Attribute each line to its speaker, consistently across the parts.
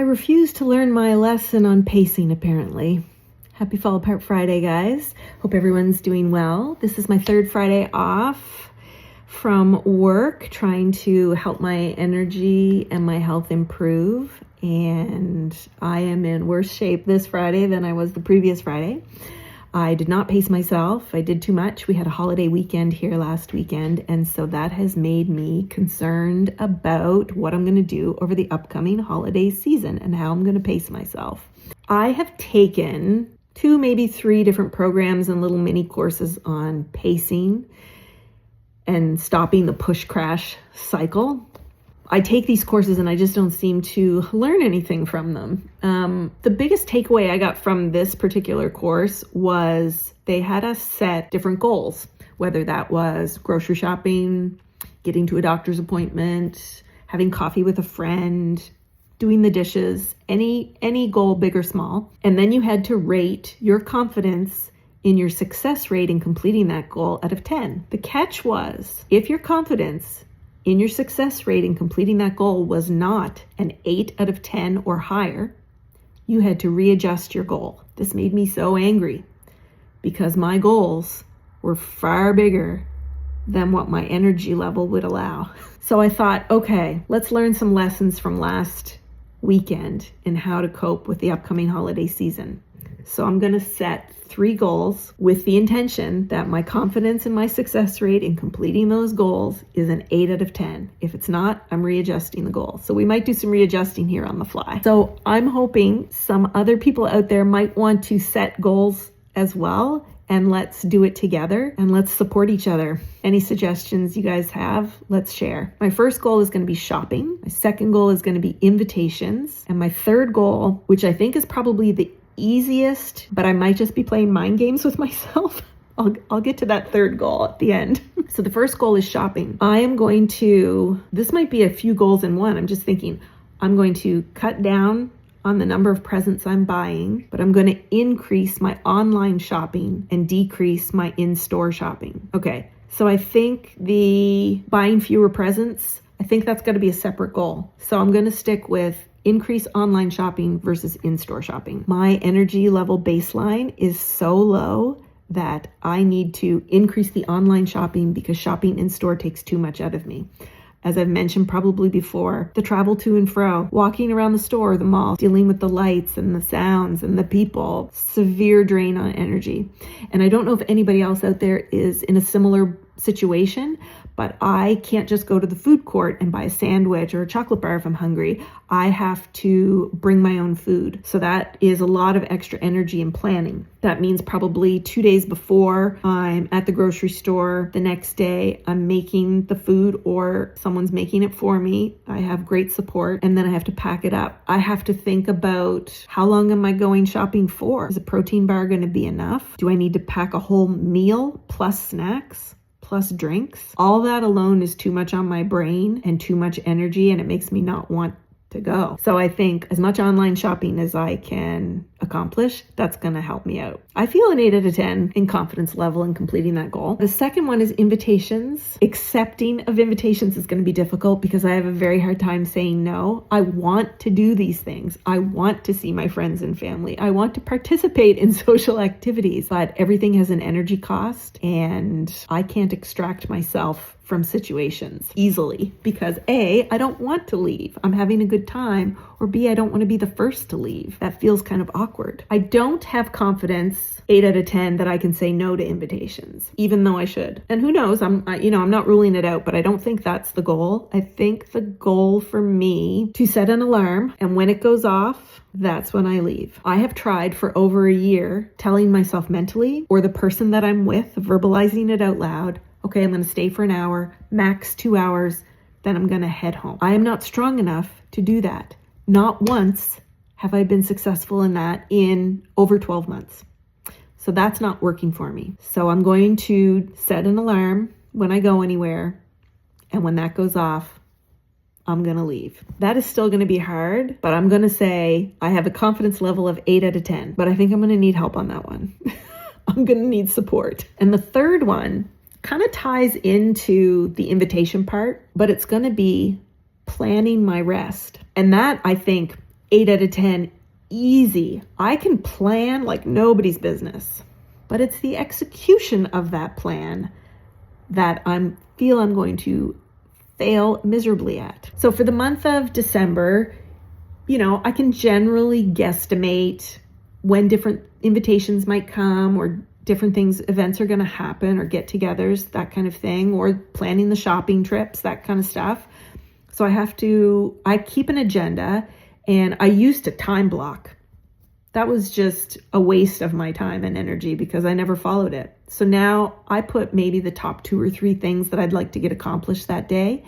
Speaker 1: refuse to learn my lesson on pacing, apparently. Happy Fall Apart Friday, guys. Hope everyone's doing well. This is my third Friday off from work, trying to help my energy and my health improve. And I am in worse shape this Friday than I was the previous Friday. I did not pace myself. I did too much. We had a holiday weekend here last weekend, and so that has made me concerned about what I'm going to do over the upcoming holiday season and how I'm going to pace myself. I have taken 2, maybe 3 different programs and little mini courses on pacing and stopping the push crash cycle. I take these courses and I just don't seem to learn anything from them. The biggest takeaway I got from this particular course was they had us set different goals, whether that was grocery shopping, getting to a doctor's appointment, having coffee with a friend, doing the dishes, any goal, big or small. And then you had to rate your confidence in your success rate in completing that goal out of 10. The catch was, if your confidence in your success rate in completing that goal was not an 8 out of 10 or higher, you had to readjust your goal. This made me so angry because my goals were far bigger than what my energy level would allow. So I thought, okay, let's learn some lessons from last weekend in how to cope with the upcoming holiday season. So I'm going to set 3 goals with the intention that my confidence in my success rate in completing those goals is an 8 out of 10. If it's not, I'm readjusting the goal. So we might do some readjusting here on the fly. So I'm hoping some other people out there might want to set goals as well, and let's do it together and let's support each other. Any suggestions you guys have, let's share. My first goal is going to be shopping. My second goal is going to be invitations. And my third goal, which I think is probably the easiest, but I might just be playing mind games with myself. I'll get to that third goal at the end. So the first goal is shopping. This might be a few goals in one. I'm just thinking, I'm going to cut down on the number of presents I'm buying, but I'm going to increase my online shopping and decrease my in-store shopping. Okay, so I think the buying fewer presents, I think that's going to be a separate goal. So I'm going to stick with increase online shopping versus in-store shopping. My energy level baseline is so low that I need to increase the online shopping because shopping in-store takes too much out of me. As I've mentioned probably before, the travel to and fro, walking around the store, the mall, dealing with the lights and the sounds and the people, severe drain on energy. And I don't know if anybody else out there is in a similar situation, but I can't just go to the food court and buy a sandwich or a chocolate bar if I'm hungry. I have to bring my own food. So that is a lot of extra energy and planning. That means probably 2 days before I'm at the grocery store, the next day I'm making the food or someone's making it for me. I have great support, and then I have to pack it up. I have to think about, how long am I going shopping for? Is a protein bar going to be enough? Do I need to pack a whole meal plus snacks plus drinks? All that alone is too much on my brain and too much energy, and it makes me not want to go. So I think as much online shopping as I can accomplish, that's going to help me out. I feel an 8 out of 10 in confidence level in completing that goal. The second one is invitations. Accepting of invitations is going to be difficult because I have a very hard time saying no. I want to do these things. I want to see my friends and family. I want to participate in social activities, but everything has an energy cost, and I can't extract myself from situations easily because A, I don't want to leave. I'm having a good time. Or B, I don't want to be the first to leave. That feels kind of awkward. I don't have confidence, 8 out of 10, that I can say no to invitations, even though I should. And who knows, I'm not ruling it out, but I don't think that's the goal. I think the goal for me to set an alarm, and when it goes off, that's when I leave. I have tried for over a year telling myself mentally, or the person that I'm with, verbalizing it out loud, okay, I'm going to stay for an hour, max 2 hours, then I'm going to head home. I am not strong enough to do that. Not once have I been successful in that in over 12 months. So that's not working for me. So I'm going to set an alarm when I go anywhere, and when that goes off, I'm going to leave. That is still going to be hard, but I'm going to say I have a confidence level of 8 out of 10, but I think I'm going to need help on that one. I'm going to need support. And the third one kind of ties into the invitation part, but it's going to be planning my rest. And that, I think, 8 out of 10, easy. I can plan like nobody's business, but it's the execution of that plan that I'm going to fail miserably at. So for the month of December, I can generally guesstimate when different invitations might come or different events are going to happen, or get-togethers, that kind of thing, or planning the shopping trips, that kind of stuff. So I keep an agenda, and I used to time block. That was just a waste of my time and energy because I never followed it. So now I put maybe the top 2 or 3 things that I'd like to get accomplished that day.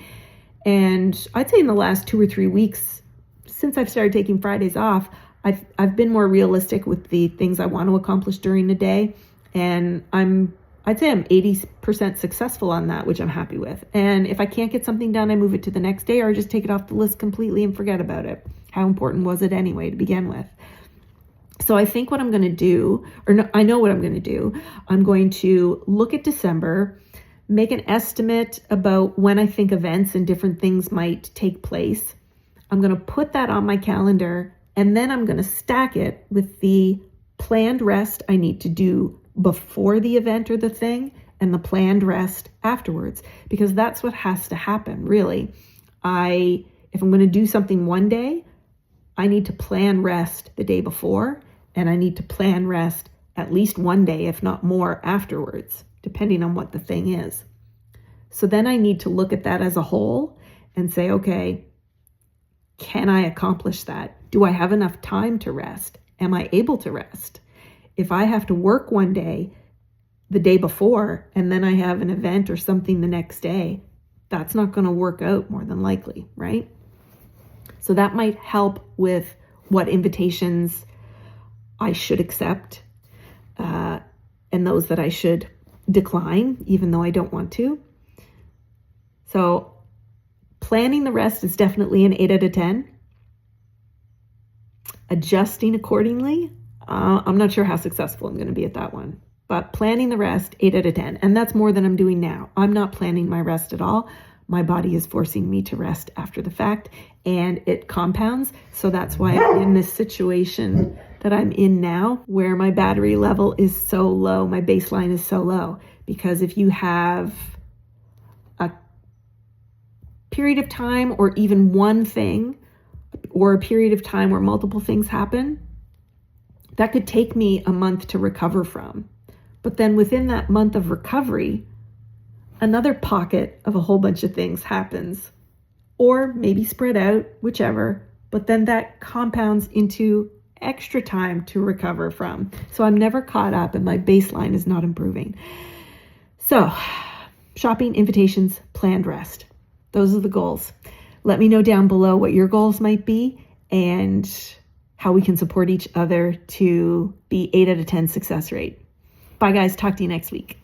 Speaker 1: And I'd say in the last 2 or 3 weeks, since I've started taking Fridays off, I've been more realistic with the things I want to accomplish during the day. And I'd say I'm 80% successful on that, which I'm happy with. And if I can't get something done, I move it to the next day, or I just take it off the list completely and forget about it. How important was it anyway to begin with? So I think what I'm going to do, I know what I'm going to do. I'm going to look at December, make an estimate about when I think events and different things might take place. I'm going to put that on my calendar, and then I'm going to stack it with the planned rest I need to do before the event or the thing, and the planned rest afterwards, because that's what has to happen, really. If I'm going to do something one day, I need to plan rest the day before, and I need to plan rest at least one day, if not more, afterwards, depending on what the thing is. So then I need to look at that as a whole and say, okay, can I accomplish that? Do I have enough time to rest? Am I able to rest? If I have to work one day, the day before, and then I have an event or something the next day, that's not going to work out more than likely, right? So that might help with what invitations I should accept and those that I should decline, even though I don't want to. So planning the rest is definitely an 8 out of 10. Adjusting accordingly, I'm not sure how successful I'm going to be at that one. But planning the rest, 8 out of 10. And that's more than I'm doing now. I'm not planning my rest at all. My body is forcing me to rest after the fact, and it compounds. So that's why I'm in this situation that I'm in now, where my battery level is so low, my baseline is so low. Because if you have a period of time, or even one thing, or a period of time where multiple things happen, that could take me a month to recover from. But then within that month of recovery, another pocket of a whole bunch of things happens, or maybe spread out, whichever, but then that compounds into extra time to recover from. So I'm never caught up, and my baseline is not improving. So shopping, invitations, planned rest. Those are the goals. Let me know down below what your goals might be and how we can support each other to be 8 out of 10 success rate. Bye guys, talk to you next week.